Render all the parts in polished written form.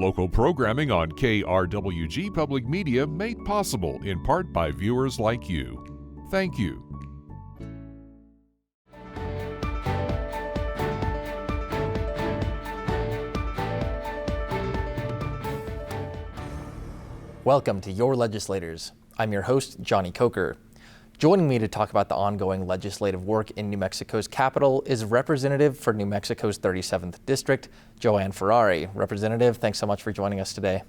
Local programming on KRWG Public Media made possible in part by viewers like you. Thank you. Welcome to Your Legislators. I'm your host, Jonny Coker. Joining me to talk about the ongoing legislative work in New Mexico's capital is Representative for New Mexico's 37th District, Joanne Ferrary. Representative, thanks so much for joining us today.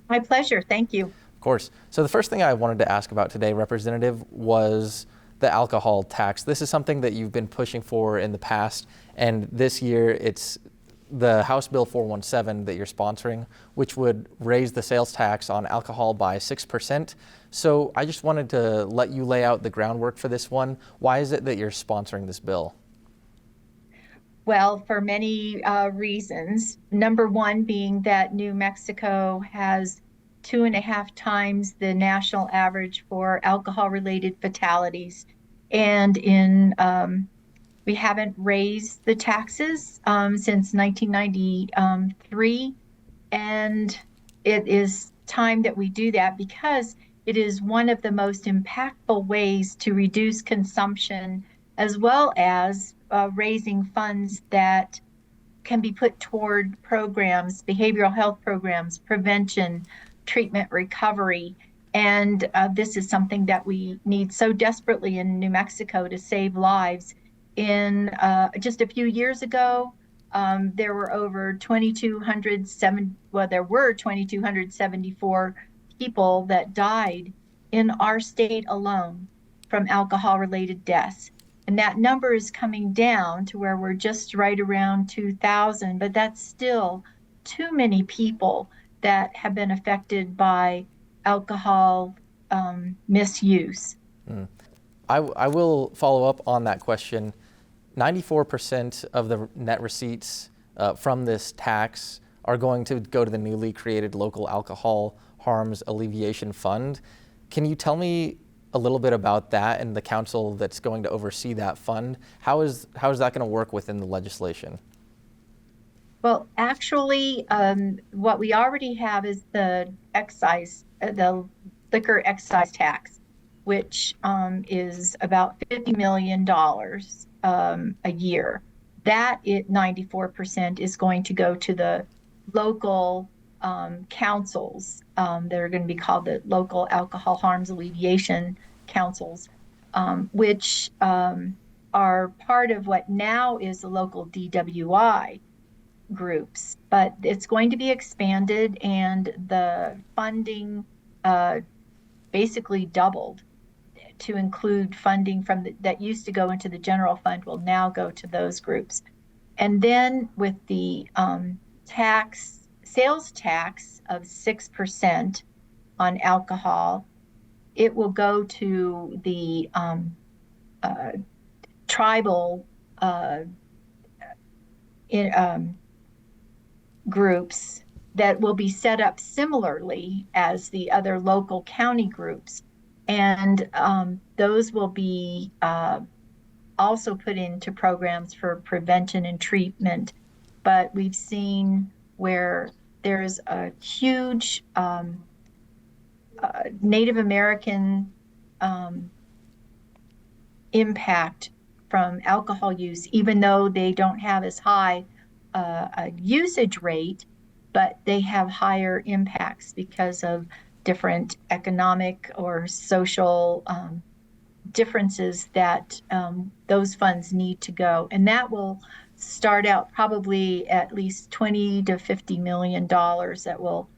My pleasure. Thank you. Of course. So the first thing I wanted to ask about today, Representative, was the alcohol tax. This is something that you've been pushing for in the past, and this year it's the House Bill 417 that you're sponsoring, which would raise the sales tax on alcohol by 6%. So I just wanted to let you lay out the groundwork for this one. Why is it that you're sponsoring this bill? Well, for many reasons. Number one being that New Mexico has 2.5 times the national average for alcohol-related fatalities. And we haven't raised the taxes since 1993, and it is time that we do that because it is one of the most impactful ways to reduce consumption, as well as raising funds that can be put toward programs, behavioral health programs, prevention, treatment, recovery. And this is something that we need so desperately in New Mexico to save lives. In just a few years ago, there were over 2,274 people that died in our state alone from alcohol-related deaths. And that number is coming down to where we're just right around 2,000, but that's still too many people that have been affected by alcohol misuse. I will follow up on that question. 94% of the net receipts from this tax are going to go to the newly created Local Alcohol Harms Alleviation Fund. Can you tell me a little bit about that and the council that's going to oversee that fund? How is that going to work within the legislation? Well, actually, what we already have is the liquor excise tax, which is about $50 million a year. That 94% is going to go to the local councils that are going to be called the Local Alcohol Harms Alleviation Councils, which are part of what now is the local DWI groups. But it's going to be expanded, and the funding basically doubled to include funding from that used to go into the general fund will now go to those groups. And then with the sales tax of 6% on alcohol, it will go to the tribal groups that will be set up similarly as the other local county groups. And those will be also put into programs for prevention and treatment. But we've seen where there's a huge Native American impact from alcohol use, even though they don't have as high a usage rate, but they have higher impacts because of different economic or social differences that those funds need to go. And that will start out probably at least $20 to $50 million that will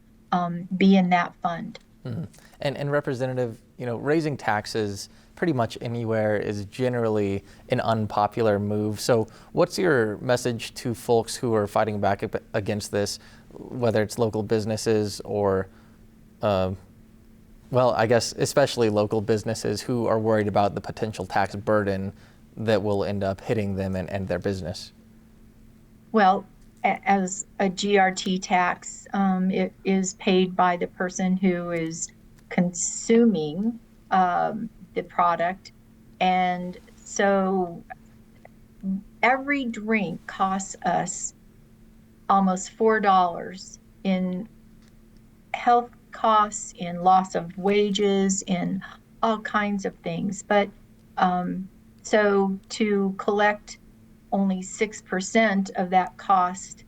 be in that fund. Mm-hmm. And Representative, raising taxes pretty much anywhere is generally an unpopular move. So what's your message to folks who are fighting back against this, whether it's local businesses or I guess especially local businesses who are worried about the potential tax burden that will end up hitting them and their business? Well, as a GRT tax, it is paid by the person who is consuming the product. And so every drink costs us almost $4 in health costs, in loss of wages, in all kinds of things. But so to collect only 6% of that cost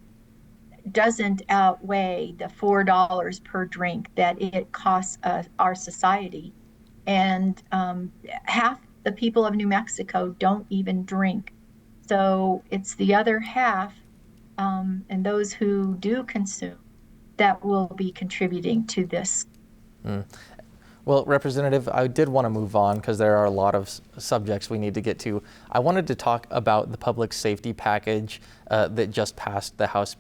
doesn't outweigh the $4 per drink that it costs our society. And half the people of New Mexico don't even drink. So it's the other half, and those who do consume, that will be contributing to this. Well, Representative, I did want to move on because there are a lot of subjects we need to get to. I wanted to talk about the public safety package that just passed the House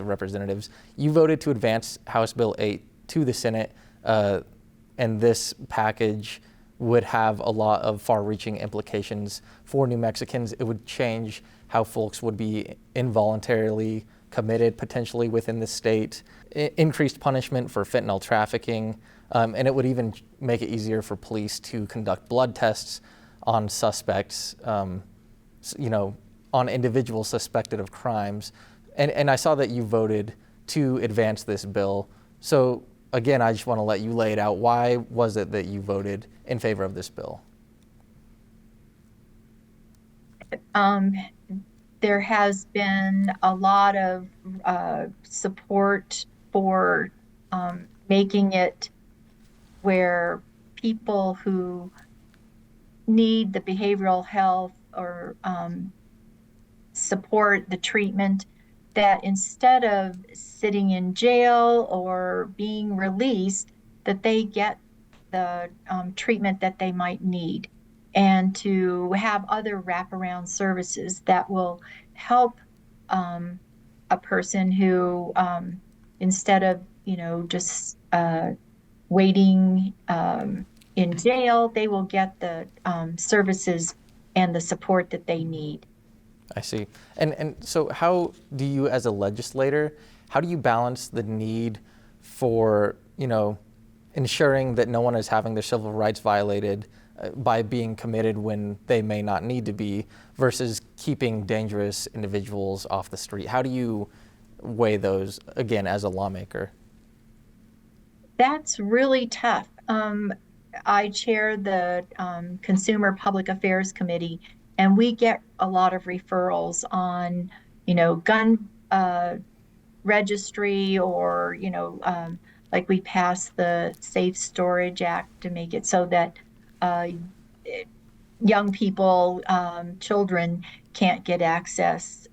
of Representatives. You voted to advance House Bill 8 to the Senate, and this package would have a lot of far-reaching implications for New Mexicans. It would change how folks would be involuntarily committed potentially within the state, increased punishment for fentanyl trafficking, and it would even make it easier for police to conduct blood tests on suspects, on individuals suspected of crimes. And I saw that you voted to advance this bill. So again, I just want to let you lay it out. Why was it that you voted in favor of this bill? There has been a lot of support for making it where people who need the behavioral health or support the treatment, that instead of sitting in jail or being released, that they get the treatment that they might need, and to have other wraparound services that will help a person who, instead of just waiting in jail, they will get the services and the support that they need. I see. And so how do you, as a legislator, how do you balance the need for, ensuring that no one is having their civil rights violated by being committed when they may not need to be, versus keeping dangerous individuals off the street? How do you weigh those, again, as a lawmaker? That's really tough. I chair the Consumer Public Affairs Committee, and we get a lot of referrals on, gun registry, or, like we passed the Safe Storage Act to make it so that young people, children, can't get access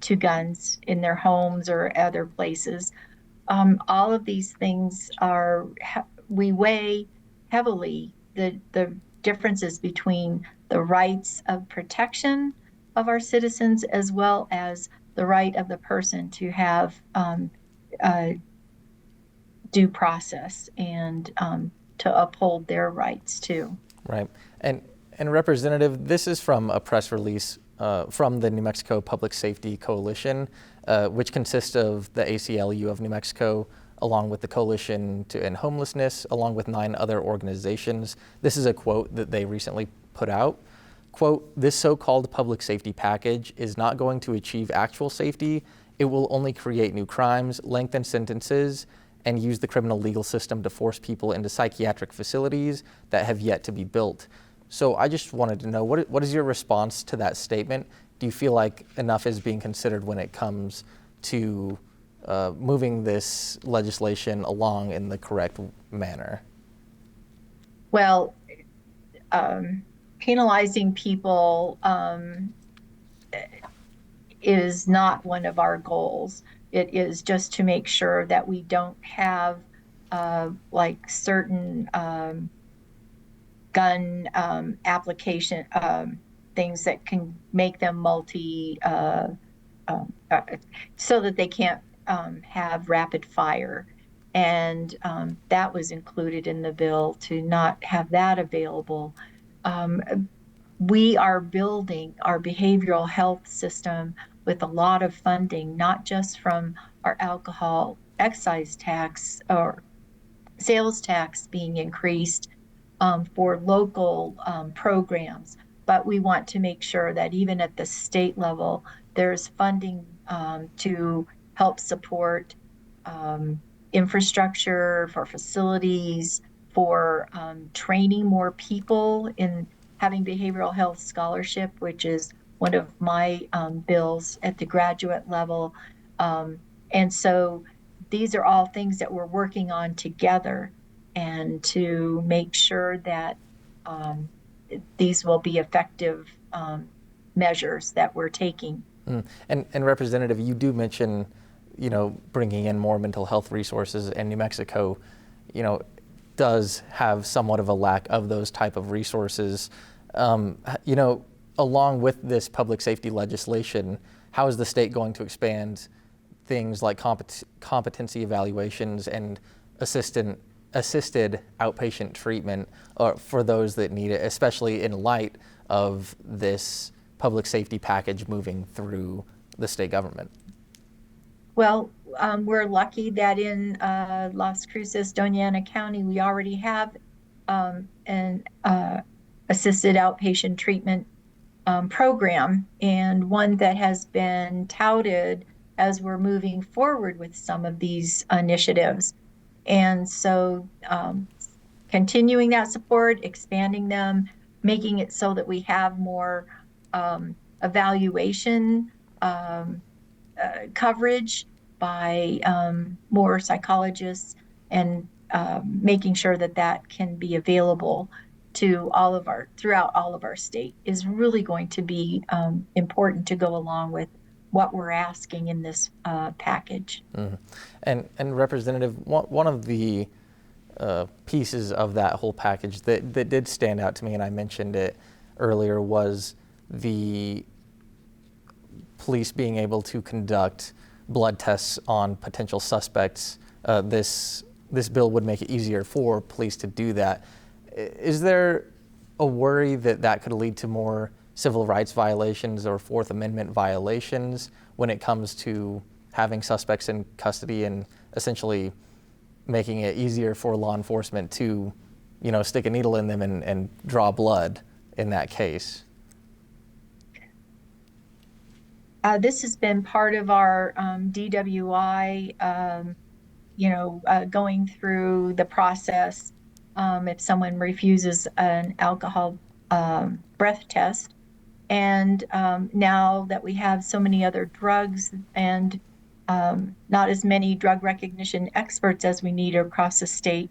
to guns in their homes or other places. All of these things we weigh heavily the differences between the rights of protection of our citizens, as well as the right of the person to have due process and to uphold their rights too. Right. And Representative, this is from a press release from the New Mexico Public Safety Coalition, which consists of the ACLU of New Mexico, along with the Coalition to End Homelessness, along with 9 other organizations. This is a quote that they recently put out. Quote, "This so-called public safety package is not going to achieve actual safety. It will only create new crimes, lengthen sentences, and use the criminal legal system to force people into psychiatric facilities that have yet to be built." So I just wanted to know, what is your response to that statement? Do you feel like enough is being considered when it comes to moving this legislation along in the correct manner? Well, penalizing people is not one of our goals. It is just to make sure that we don't have like certain gun application things that can make them so that they can't have rapid fire. And that was included in the bill to not have that available. We are building our behavioral health system with a lot of funding, not just from our alcohol excise tax or sales tax being increased for local programs, but we want to make sure that even at the state level, there's funding to help support infrastructure, for facilities, for training more people in having behavioral health scholarship, which is one of my bills at the graduate level. And so these are all things that we're working on together, and to make sure that these will be effective measures that we're taking. And Representative, you do mention, bringing in more mental health resources, and New Mexico, does have somewhat of a lack of those type of resources. Along with this public safety legislation, how is the state going to expand things like competency evaluations and assisted outpatient treatment for those that need it, especially in light of this public safety package moving through the state government? Well, we're lucky that in Las Cruces, Doña Ana County, we already have an assisted outpatient treatment program, and one that has been touted as we're moving forward with some of these initiatives. And so continuing that support, expanding them, making it so that we have more evaluation coverage by more psychologists, and making sure that that can be available to throughout all of our state is really going to be important to go along with what we're asking in this package. Mm-hmm. And Representative, one of the pieces of that whole package that did stand out to me, and I mentioned it earlier, was the police being able to conduct blood tests on potential suspects. This bill would make it easier for police to do that. Is there a worry that that could lead to more civil rights violations or Fourth Amendment violations when it comes to having suspects in custody and essentially making it easier for law enforcement to, stick a needle in them and draw blood in that case? This has been part of our DWI, going through the process. If someone refuses an alcohol breath test, and now that we have so many other drugs and not as many drug recognition experts as we need across the state,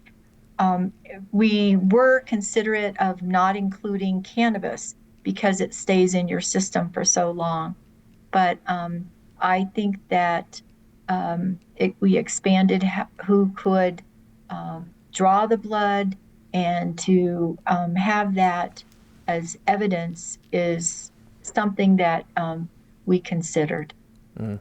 we were considerate of not including cannabis because it stays in your system for so long. But I think that we expanded who could draw the blood, and to have that as evidence is something that we considered. Mm.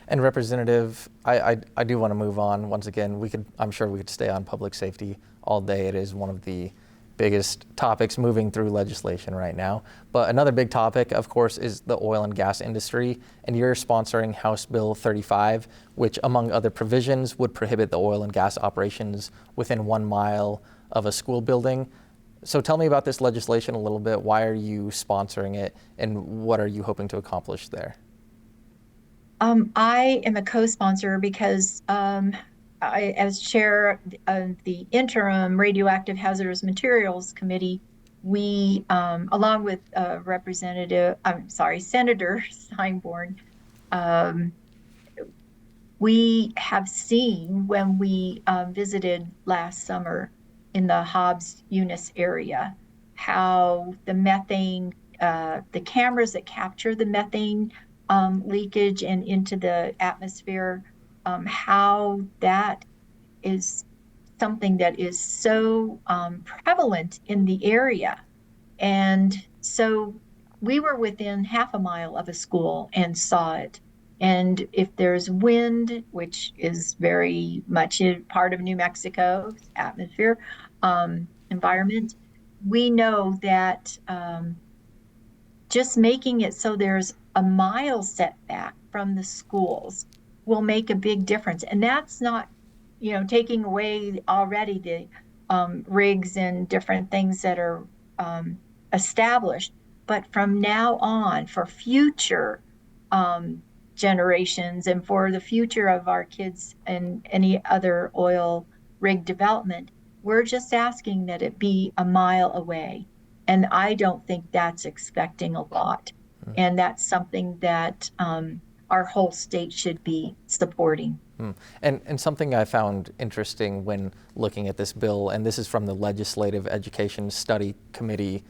And Representative, I do want to move on. Once again, I'm sure we could stay on public safety all day. It is one of the biggest topics moving through legislation right now. But another big topic, of course, is the oil and gas industry. And you're sponsoring House Bill 35, which, among other provisions, would prohibit the oil and gas operations within 1 mile of a school building. So tell me about this legislation a little bit. Why are you sponsoring it, and what are you hoping to accomplish there? I am a co-sponsor because as chair of the interim radioactive hazardous materials committee, we, along with Senator Steinborn, we have seen when we visited last summer in the Hobbs-Eunice area, how the methane, the cameras that capture the methane leakage and into the atmosphere, how that is something that is so prevalent in the area. And so we were within half a mile of a school and saw it. And if there's wind, which is very much a part of New Mexico's atmosphere environment, we know that just making it so there's a mile setback from the schools will make a big difference. And that's not, taking away already the rigs and different things that are established. But from now on, for future generations and for the future of our kids and any other oil rig development, we're just asking that it be a mile away. And I don't think that's expecting a lot. And that's something that our whole state should be supporting. And something I found interesting when looking at this bill, and this is from the Legislative Education Study Committee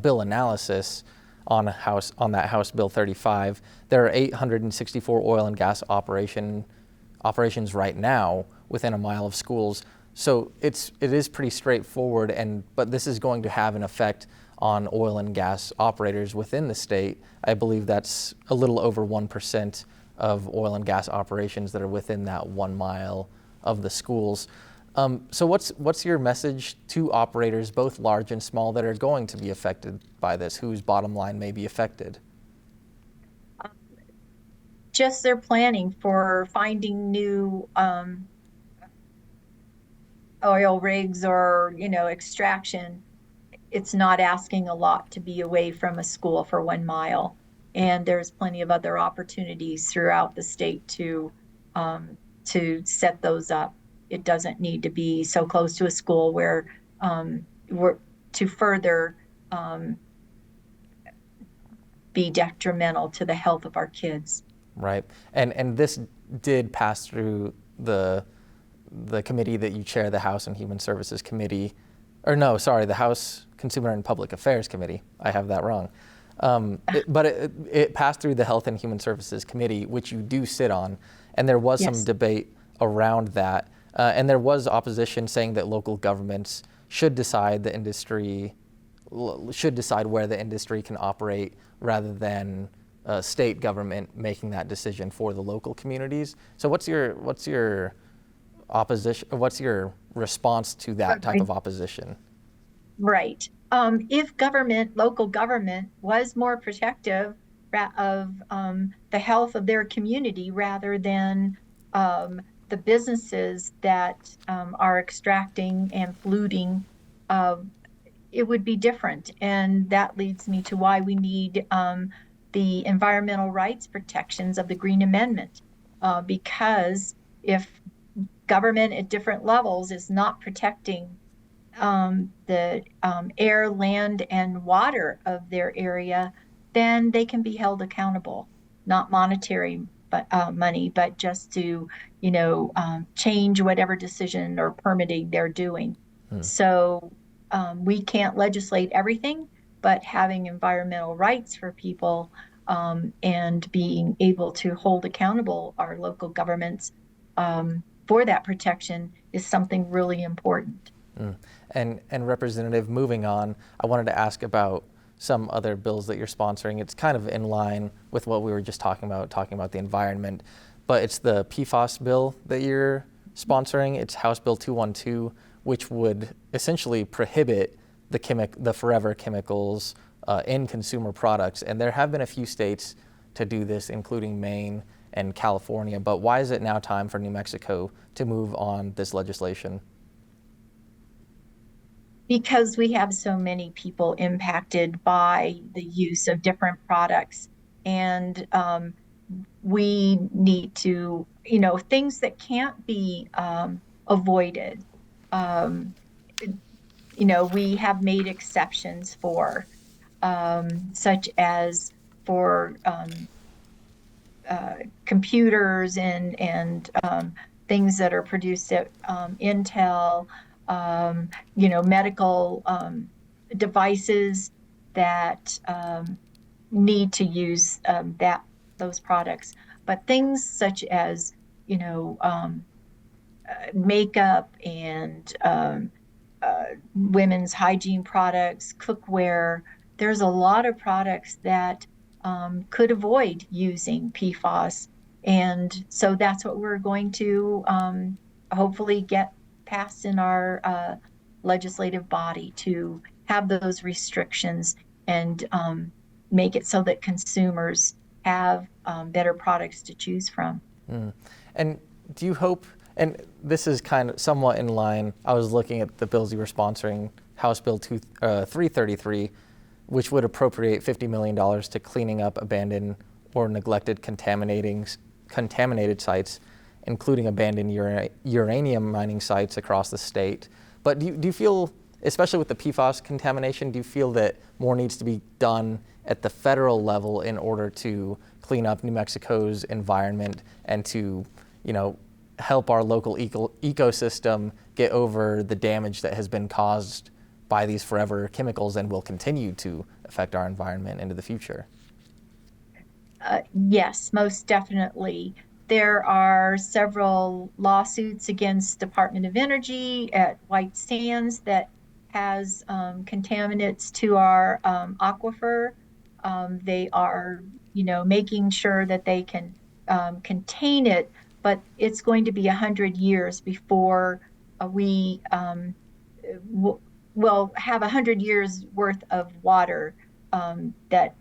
bill analysis on that House Bill 35, there are 864 oil and gas operations right now within a mile of schools. So it is pretty straightforward, but this is going to have an effect on oil and gas operators within the state. I believe that's a little over 1% of oil and gas operations that are within that 1 mile of the schools. So what's your message to operators, both large and small, that are going to be affected by this, whose bottom line may be affected? Just their planning for finding new oil rigs or, extraction. It's not asking a lot to be away from a school for 1 mile. And there's plenty of other opportunities throughout the state to set those up. It doesn't need to be so close to a school where we're to further be detrimental to the health of our kids. Right, and this did pass through the committee that you chair, the House and Human Services Committee, the House Consumer and Public Affairs Committee. I have that wrong. But it passed through the Health and Human Services Committee, which you do sit on, and there was some debate around that, and there was opposition saying that local governments should decide where the industry can operate rather than state government making that decision for the local communities. So what's your opposition? What's your response to that type of opposition? Right. If local government was more protective of the health of their community rather than the businesses that are extracting and polluting, it would be different. And that leads me to why we need the environmental rights protections of the Green Amendment, because if government at different levels is not protecting the air, land, and water of their area, then they can be held accountable, not monetary money, but just to, change whatever decision or permitting they're doing. So we can't legislate everything, but having environmental rights for people and being able to hold accountable our local governments for that protection is something really important. And Representative, moving on, I wanted to ask about some other bills that you're sponsoring. It's kind of in line with what we were just talking about the environment, but it's the PFAS bill that you're sponsoring. It's House Bill 212, which would essentially prohibit the forever chemicals in consumer products. And there have been a few states to do this, including Maine and California. But why is it now time for New Mexico to move on this legislation? Because we have so many people impacted by the use of different products, and we need to, things that can't be avoided. We have made exceptions for, such as for computers and things that are produced at Intel. Medical devices that need to use those products, but things such as makeup and women's hygiene products, cookware. There's a lot of products that could avoid using PFAS, and so that's what we're going to hopefully get passed in our legislative body, to have those restrictions and make it so that consumers have better products to choose from. And do you hope, and this is kind of somewhat in line, I was looking at the bills you were sponsoring, House Bill 333, which would appropriate $50 million to cleaning up abandoned or neglected contaminated sites, including abandoned uranium mining sites across the state. But do you feel, especially with the PFAS contamination, do you feel that more needs to be done at the federal level in order to clean up New Mexico's environment and to, help our local ecosystem get over the damage that has been caused by these forever chemicals and will continue to affect our environment into the future? Yes, most definitely. There are several lawsuits against Department of Energy at White Sands that has contaminants to our aquifer. They are, making sure that they can contain it, but it's going to be 100 years before we will have 100 years worth of water that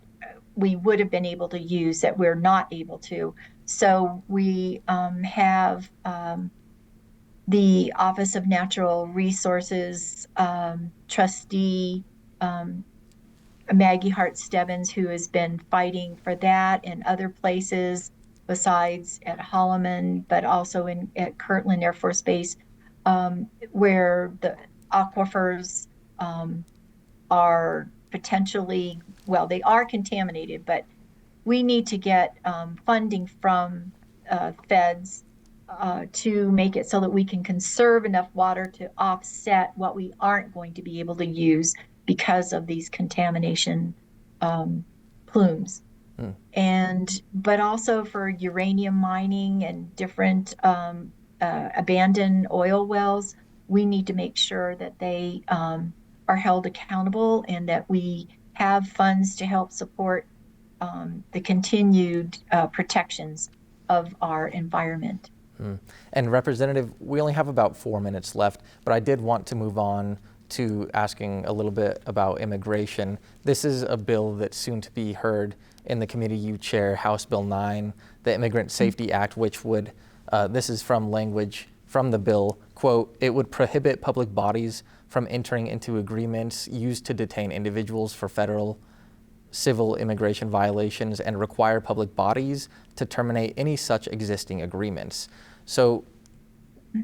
we would have been able to use that we're not able to. So we have the Office of Natural Resources trustee Maggie Hart Stebbins, who has been fighting for that and other places besides at Holloman, but also at Kirtland Air Force Base, where the aquifers are potentially, well, they are contaminated, but we need to get funding from feds to make it so that we can conserve enough water to offset what we aren't going to be able to use because of these contamination plumes. But also for uranium mining and different abandoned oil wells, we need to make sure that they are held accountable and that we have funds to help support the continued protections of our environment. And Representative, we only have about 4 minutes left, but I did want to move on to asking a little bit about immigration. This is a bill that's soon to be heard in the committee you chair, House Bill 9, the Immigrant Safety Act, which would, this is from language from the bill, quote, it would prohibit public bodies from entering into agreements used to detain individuals for federal civil immigration violations and require public bodies to terminate any such existing agreements. So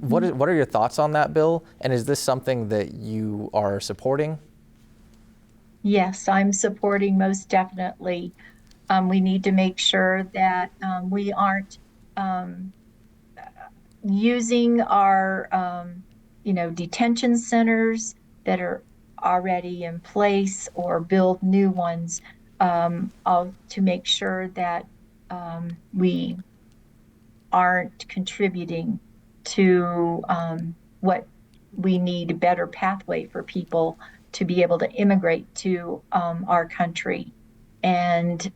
what are your thoughts on that bill? And is this something that you are supporting? Yes, I'm supporting most definitely. We need to make sure that we aren't using our, detention centers that are already in place or build new ones to make sure that we aren't contributing to what we need, a better pathway for people to be able to immigrate to our country, and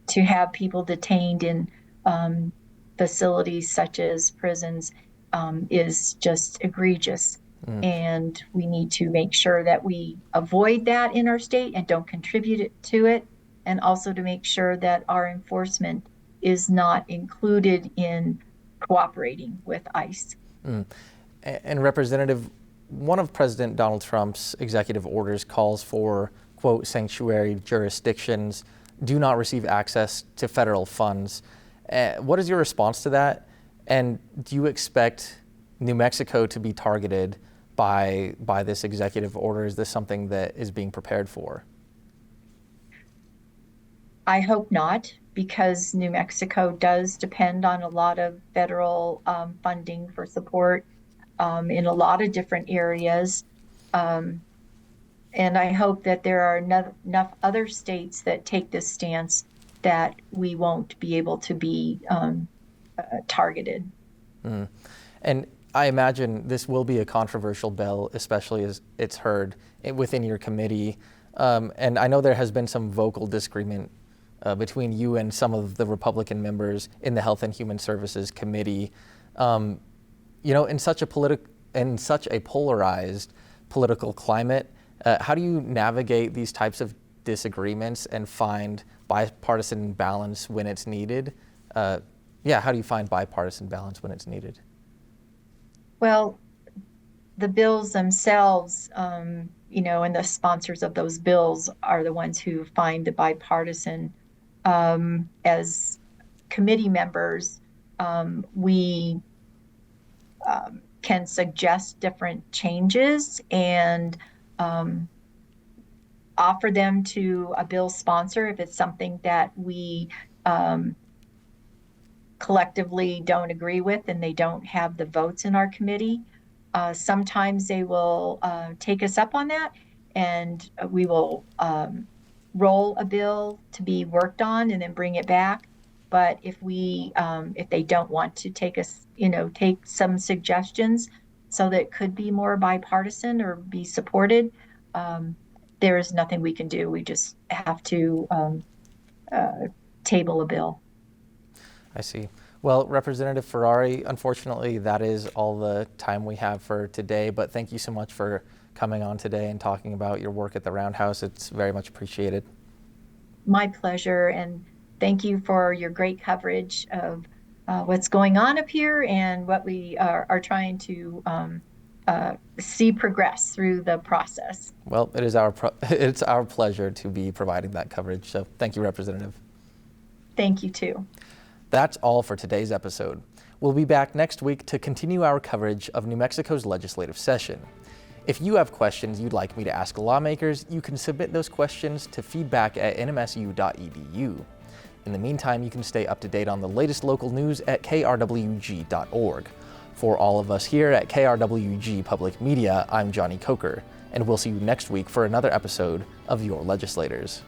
to have people detained in facilities such as prisons is just egregious. And we need to make sure that we avoid that in our state and don't contribute to it, and also to make sure that our enforcement is not included in cooperating with ICE. And Representative, one of President Donald Trump's executive orders calls for, quote, sanctuary jurisdictions do not receive access to federal funds. What is your response to that? And do you expect New Mexico to be targeted by this executive order? Is this something that is being prepared for? I hope not, because New Mexico does depend on a lot of federal funding for support in a lot of different areas. And I hope that there are enough other states that take this stance that we won't be able to be targeted. And I imagine this will be a controversial bill, especially as it's heard within your committee. And I know there has been some vocal disagreement between you and some of the Republican members in the Health and Human Services Committee. In such a polarized political climate, how do you navigate these types of disagreements and find bipartisan balance when it's needed? How do you find bipartisan balance when it's needed? Well, the bills themselves, and the sponsors of those bills are the ones who find the bipartisan as committee members, we can suggest different changes and offer them to a bill sponsor if it's something that we collectively don't agree with and they don't have the votes in our committee. Sometimes they will take us up on that, and we will roll a bill to be worked on and then bring it back. But if they don't want to take some suggestions so that it could be more bipartisan or be supported, there is nothing we can do. We just have to table a bill. I see. Well, Representative Ferrary, unfortunately, that is all the time we have for today, but thank you so much for coming on today and talking about your work at the Roundhouse. It's very much appreciated. My pleasure, and thank you for your great coverage of what's going on up here and what we are trying to see progress through the process. Well, it's our pleasure to be providing that coverage, so thank you, Representative. Thank you, too. That's all for today's episode. We'll be back next week to continue our coverage of New Mexico's legislative session. If you have questions you'd like me to ask lawmakers, you can submit those questions to feedback@nmsu.edu. In the meantime, you can stay up to date on the latest local news at krwg.org. For all of us here at KRWG Public Media, I'm Jonny Coker, and we'll see you next week for another episode of Your Legislators.